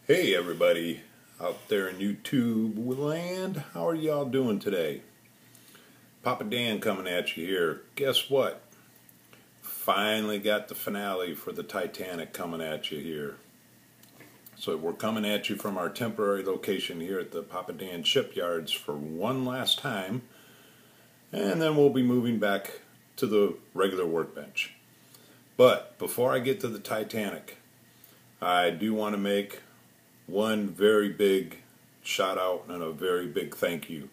Hey everybody out there in YouTube land, how are y'all doing today? Papa Dan coming at you here. Guess what? Finally got the finale for the Titanic coming at you here. So we're coming at you from our temporary location here at the Papa Dan shipyards for one last time, and then we'll be moving back to the regular workbench. But before I get to the Titanic, I do want to make one very big shout out and a very big thank you.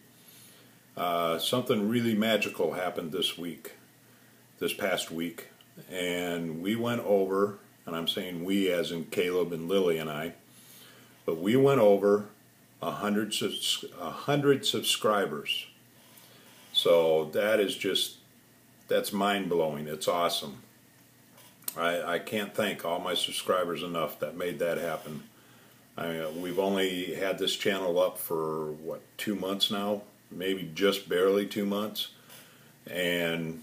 Something really magical happened this past week, and we went over, and I'm saying we as in Caleb and Lily and I, but we went over 100 subscribers. So that's mind-blowing. It's awesome. I can't thank all my subscribers enough that made that happen. We've only had this channel up for, 2 months now? Maybe just barely 2 months. And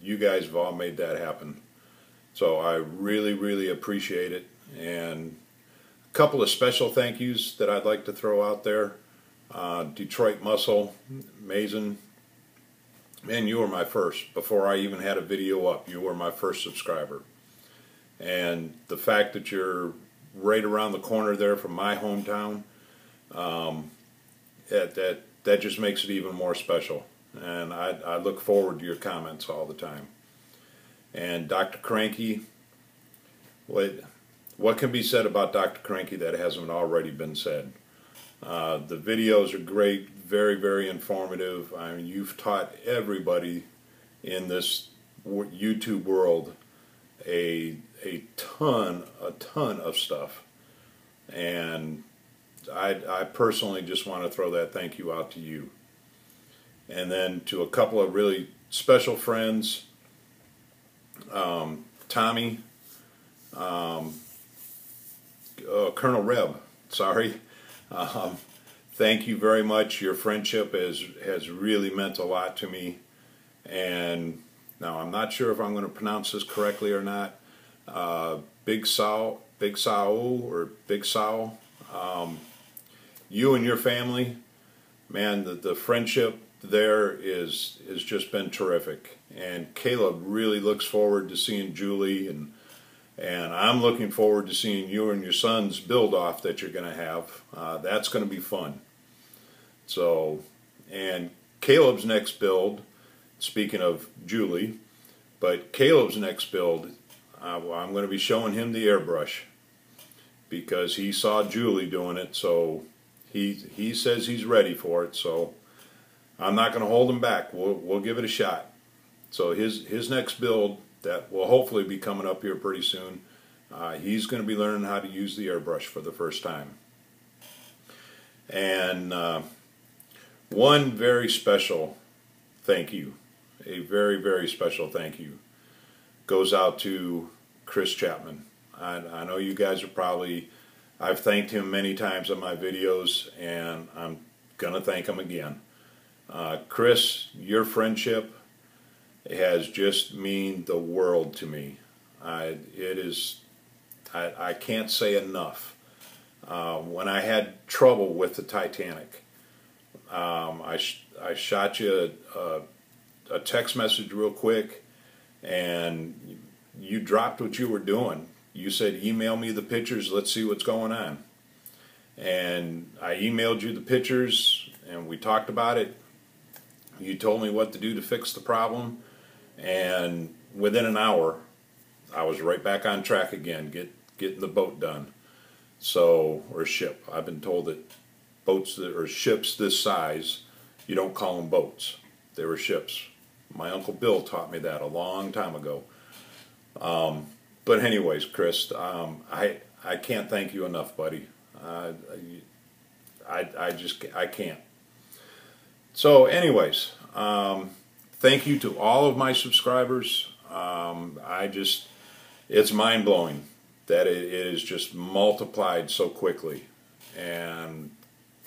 you guys have all made that happen. So I really, really appreciate it. And a couple of special thank yous that I'd like to throw out there. Detroit Muscle, amazing. Man, you were my first. Before I even had a video up, you were my first subscriber. And the fact that you're right around the corner there from my hometown, that just makes it even more special. And I look forward to your comments all the time. And Dr. Cranky, what can be said about Dr. Cranky that hasn't already been said? The videos are great, very, very informative. I mean, you've taught everybody in this YouTube world a ton of stuff, and I personally just want to throw that thank you out to you. And then to a couple of really special friends, Tommy, Colonel Reb, sorry. Thank you very much. Your friendship has really meant a lot to me. And now I'm not sure if I'm going to pronounce this correctly or not. Big Sao, or Big Sao. You and your family, man, the friendship there is just been terrific. And Caleb really looks forward to seeing Julie, and I'm looking forward to seeing you and your son's build-off that you're going to have. That's going to be fun. So, and Caleb's next build, speaking of Julie, but Caleb's next build, I'm going to be showing him the airbrush because he saw Julie doing it, so he says he's ready for it. So I'm not going to hold him back. We'll give it a shot. So his next build that will hopefully be coming up here pretty soon, he's going to be learning how to use the airbrush for the first time. And one very special thank you, a very, very special thank you, goes out to Chris Chapman. I know you guys are probably, I've thanked him many times on my videos, and I'm going to thank him again. Chris, your friendship has just mean the world to me. I can't say enough. When I had trouble with the Titanic, I shot you a text message real quick, and you dropped what you were doing. You said, email me the pictures, let's see what's going on. And I emailed you the pictures, and we talked about it. You told me what to do to fix the problem, and within an hour, I was right back on track again, getting the boat done. So, or ship. I've been told that boats or ships this size, you don't call them boats. They were ships. My Uncle Bill taught me that a long time ago. But anyways, Chris, I can't thank you enough, buddy. I can't. So anyways, thank you to all of my subscribers. It's mind-blowing that it is just multiplied so quickly. And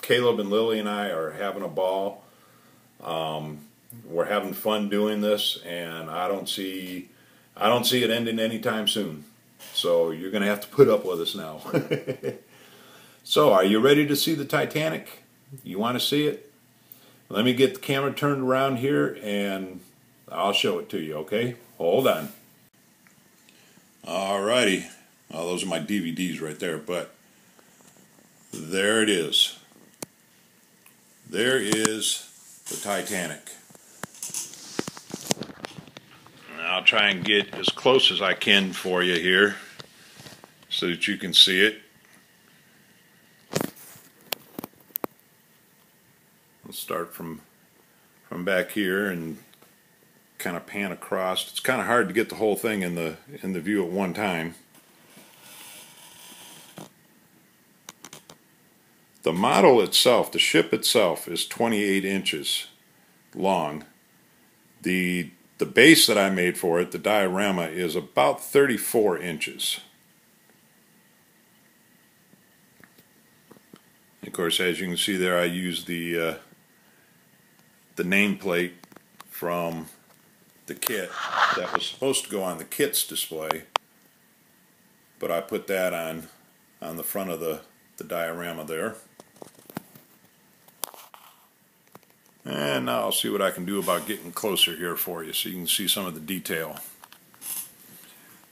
Caleb and Lily and I are having a ball. We're having fun doing this, and I don't see it ending anytime soon. So you're going to have to put up with us now. So, are you ready to see the Titanic? You want to see it? Let me get the camera turned around here and I'll show it to you, okay? Hold on. Alrighty. Well, those are my DVDs right there, but there it is. There is the Titanic. I'll try and get as close as I can for you here so that you can see it. I'll start from back here and kind of pan across. It's kind of hard to get the whole thing in the view at one time. The model itself, the ship itself, is 28 inches long. The base that I made for it, the diorama, is about 34 inches. Of course, as you can see there, I used the nameplate from the kit that was supposed to go on the kit's display, but I put that on the front of the diorama there. And now I'll see what I can do about getting closer here for you so you can see some of the detail.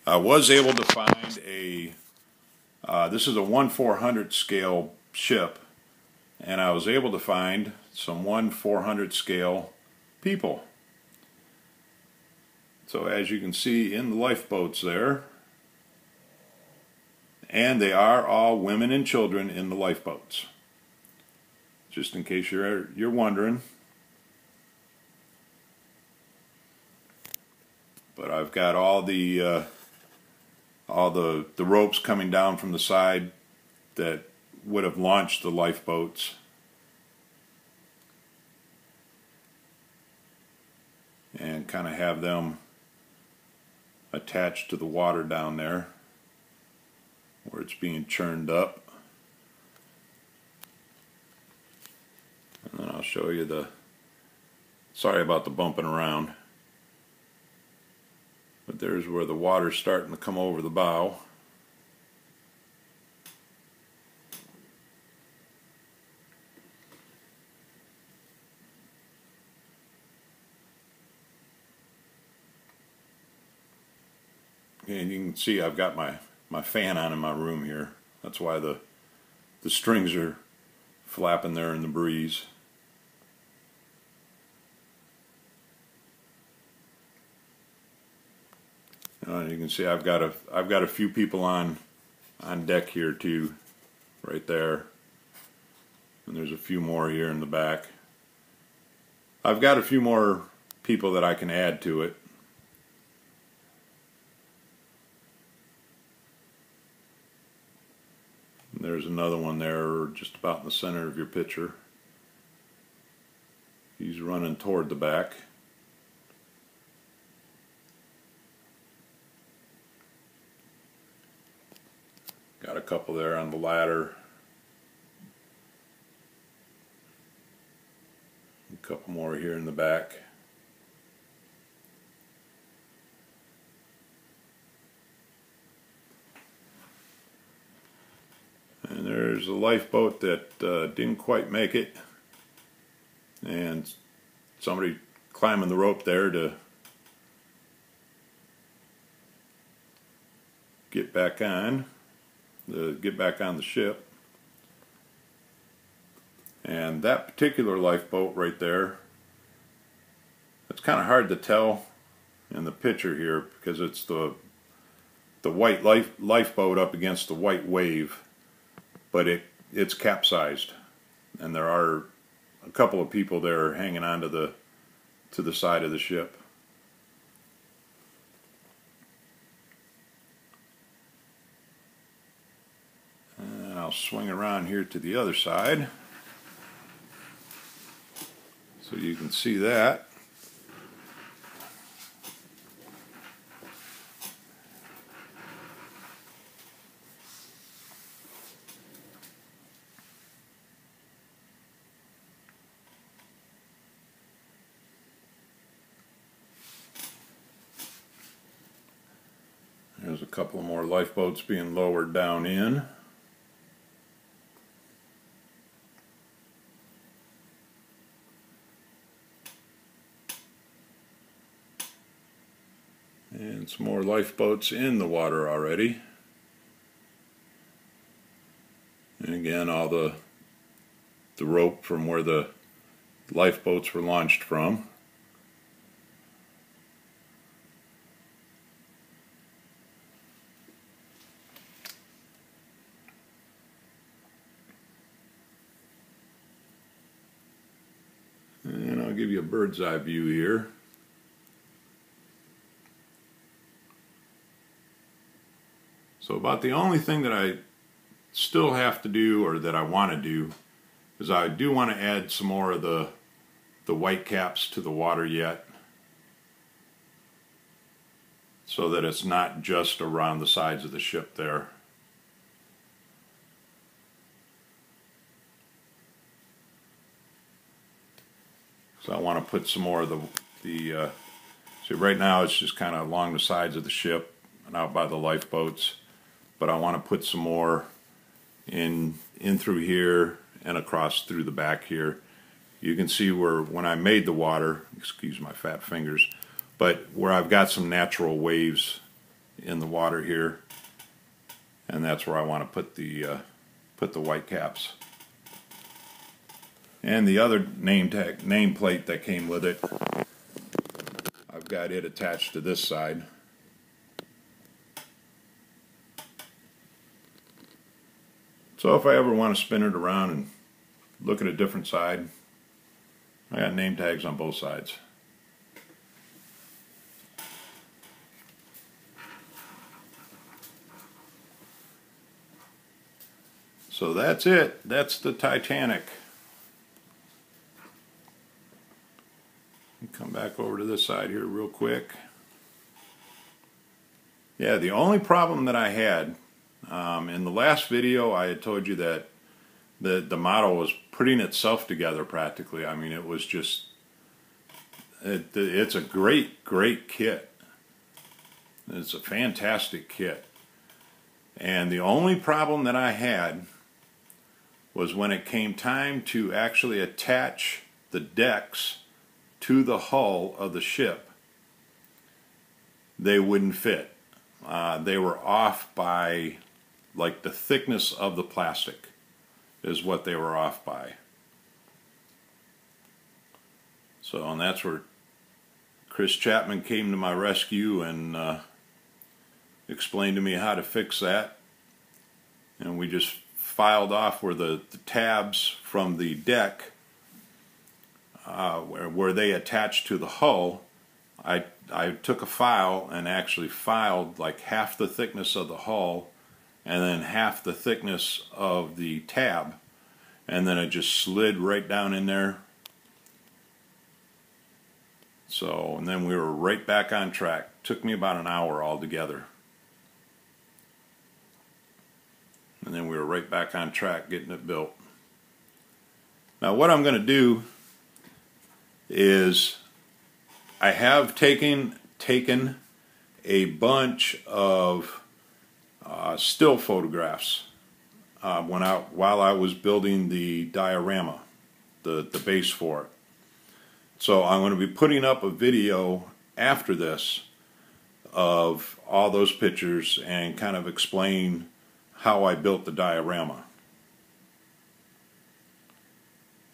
I was able to find this is a 1/400 scale ship, and I was able to find some 1/400 scale people. So as you can see in the lifeboats there, and they are all women and children in the lifeboats. Just in case you're wondering. But I've got all the ropes coming down from the side that would have launched the lifeboats. And kind of have them attached to the water down there where it's being churned up. And then I'll show you sorry about the bumping around. But there's where the water's starting to come over the bow. And you can see I've got my fan on in my room here. That's why the strings are flapping there in the breeze. You can see I've got a few people on deck here too, right there, and there's a few more here in the back. I've got a few more people that I can add to it. And there's another one there, just about in the center of your picture. He's running toward the back. Got a couple there on the ladder. A couple more here in the back. And there's a lifeboat that didn't quite make it. And somebody climbing the rope there to get back on. Get back on the ship. And that particular lifeboat right there, it's kind of hard to tell in the picture here because it's the white lifeboat up against the white wave, but it's capsized, and there are a couple of people there hanging on to the side of the ship. I'll swing around here to the other side so you can see that. There's a couple more lifeboats being lowered down in. And some more lifeboats in the water already. And again, all the rope from where the lifeboats were launched from. And I'll give you a bird's eye view here. So about the only thing that I still have to do, or that I want to do, is I do want to add some more of the white caps to the water yet, so that it's not just around the sides of the ship there. So I want to put some more of see, right now it's just kind of along the sides of the ship and out by the lifeboats, but I want to put some more in through here and across through the back here. You can see where, when I made the water, excuse my fat fingers, but where I've got some natural waves in the water here, and that's where I want to put the white caps. And the other nameplate that came with it, I've got it attached to this side. So if I ever want to spin it around and look at a different side, I got name tags on both sides. So that's it. That's the Titanic. Come back over to this side here real quick. Yeah, the only problem that I had, in the last video I had told you that the model was putting itself together practically. I mean, it was just, it's a great kit. It's a fantastic kit. And the only problem that I had was when it came time to actually attach the decks to the hull of the ship. They wouldn't fit. They were off by, like, the thickness of the plastic is what they were off by. So, and that's where Chris Chapman came to my rescue and explained to me how to fix that. And we just filed off where the tabs from the deck, where they attached to the hull. I took a file and actually filed like half the thickness of the hull and then half the thickness of the tab, and then it just slid right down in there. So, and then we were right back on track. Took me about an hour altogether. And then we were right back on track getting it built. Now what I'm going to do is, I have taken a bunch of still photographs while I was building the diorama, the base for it. So I'm going to be putting up a video after this of all those pictures and kind of explain how I built the diorama.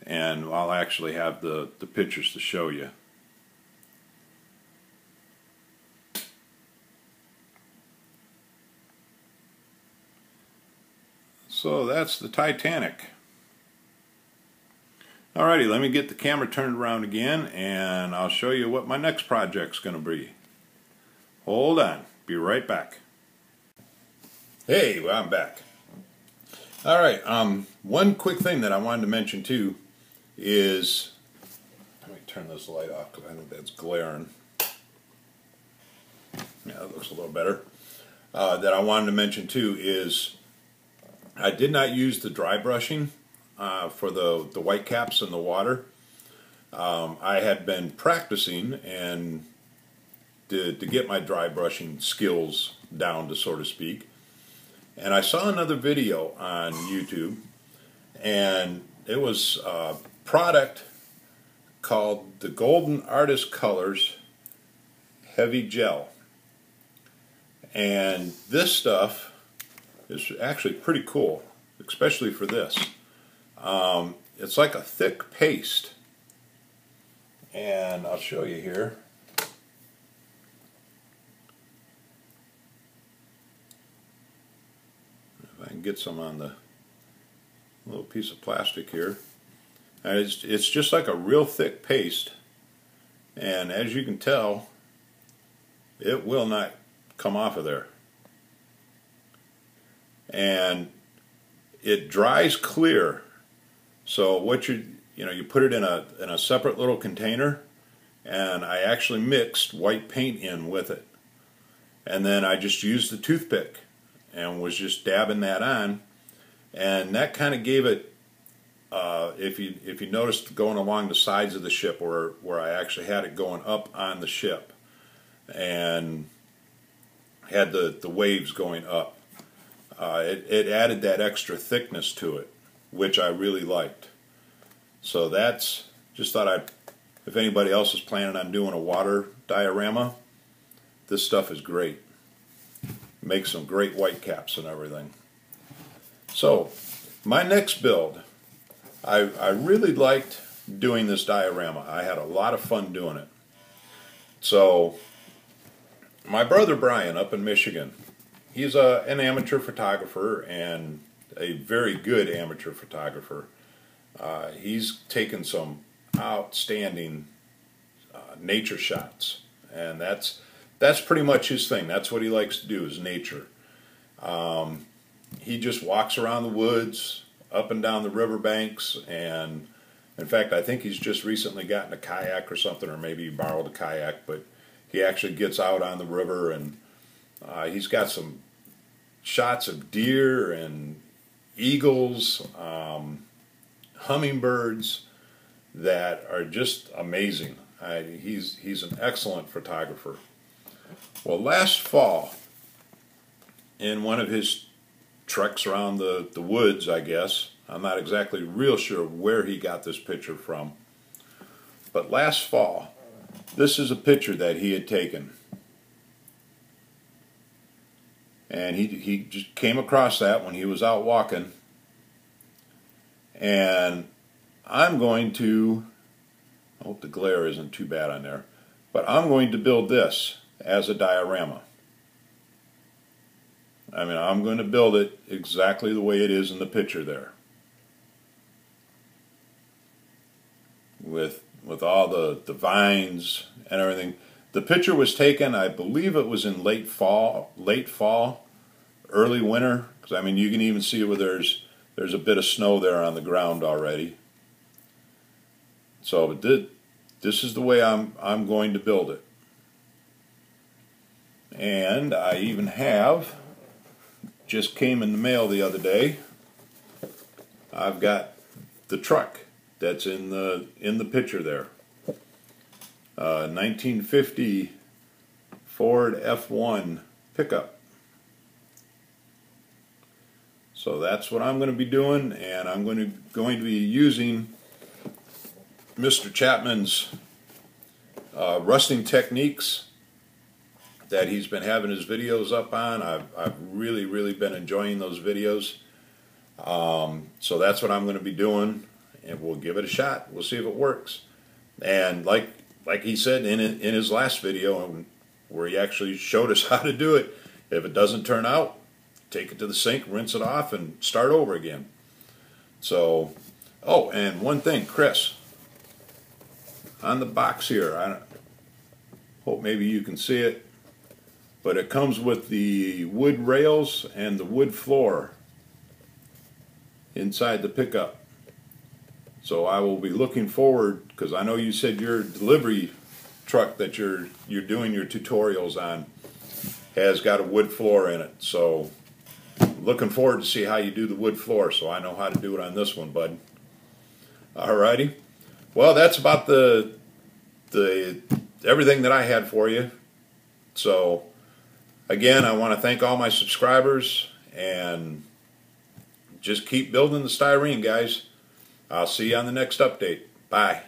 And I'll actually have the pictures to show you. So that's the Titanic. Alrighty, let me get the camera turned around again and I'll show you what my next project's going to be. Hold on, be right back. Hey, well, I'm back. Alright, one quick thing that I wanted to mention too is, let me turn this light off because I think that's glaring. Yeah, that looks a little better. That I wanted to mention too is, I did not use the dry brushing for the white caps in the water. I had been practicing and to get my dry brushing skills down, to so to speak. And I saw another video on YouTube, and it was a product called the Golden Artist Colors Heavy Gel. And this stuff is actually pretty cool, especially for this. It's like a thick paste, and I'll show you here. If I can get some on the little piece of plastic here. And it's just like a real thick paste, and as you can tell, it will not come off of there. And it dries clear. So what you put it in a separate little container, and I actually mixed white paint in with it. And then I just used the toothpick and was just dabbing that on, and that kind of gave it, if you noticed going along the sides of the ship where I actually had it going up on the ship and had the waves going up, it added that extra thickness to it, which I really liked. So that's, just thought if anybody else is planning on doing a water diorama, this stuff is great. Makes some great white caps and everything. So my next build, I really liked doing this diorama. I had a lot of fun doing it. So my brother Brian up in Michigan, he's an amateur photographer and a very good amateur photographer. He's taken some outstanding nature shots, and that's pretty much his thing. That's what he likes to do, is nature. He just walks around the woods, up and down the riverbanks, and in fact I think he's just recently gotten a kayak or something, or maybe he borrowed a kayak, but he actually gets out on the river, and he's got some shots of deer and eagles, hummingbirds that are just amazing. He's an excellent photographer. Well, last fall, in one of his treks around the woods, I guess, I'm not exactly real sure where he got this picture from, but last fall, this is a picture that he had taken. And he just came across that when he was out walking. And I'm going to, I hope the glare isn't too bad on there, but I'm going to build this as a diorama. I mean, I'm going to build it exactly the way it is in the picture there. With all the vines and everything. The picture was taken, I believe it was in late fall, early winter, because I mean you can even see where there's a bit of snow there on the ground already. So this is the way I'm going to build it. And I even have, just came in the mail the other day, I've got the truck that's in the picture there. 1950 Ford F1 pickup. So that's what I'm going to be doing, and I'm going to be using Mr. Chapman's rusting techniques that he's been having his videos up on. I've really been enjoying those videos. So that's what I'm going to be doing, and we'll give it a shot. We'll see if it works. And like he said in his last video, where he actually showed us how to do it, if it doesn't turn out, take it to the sink, rinse it off, and start over again. So, oh, and one thing, Chris, on the box here, I hope maybe you can see it, but it comes with the wood rails and the wood floor inside the pickup. So I will be looking forward, because I know you said your delivery truck that you're doing your tutorials on has got a wood floor in it. So looking forward to see how you do the wood floor, so I know how to do it on this one, bud. Alrighty. Well, that's about the everything that I had for you. So again, I want to thank all my subscribers, and just keep building the styrene, guys. I'll see you on the next update. Bye.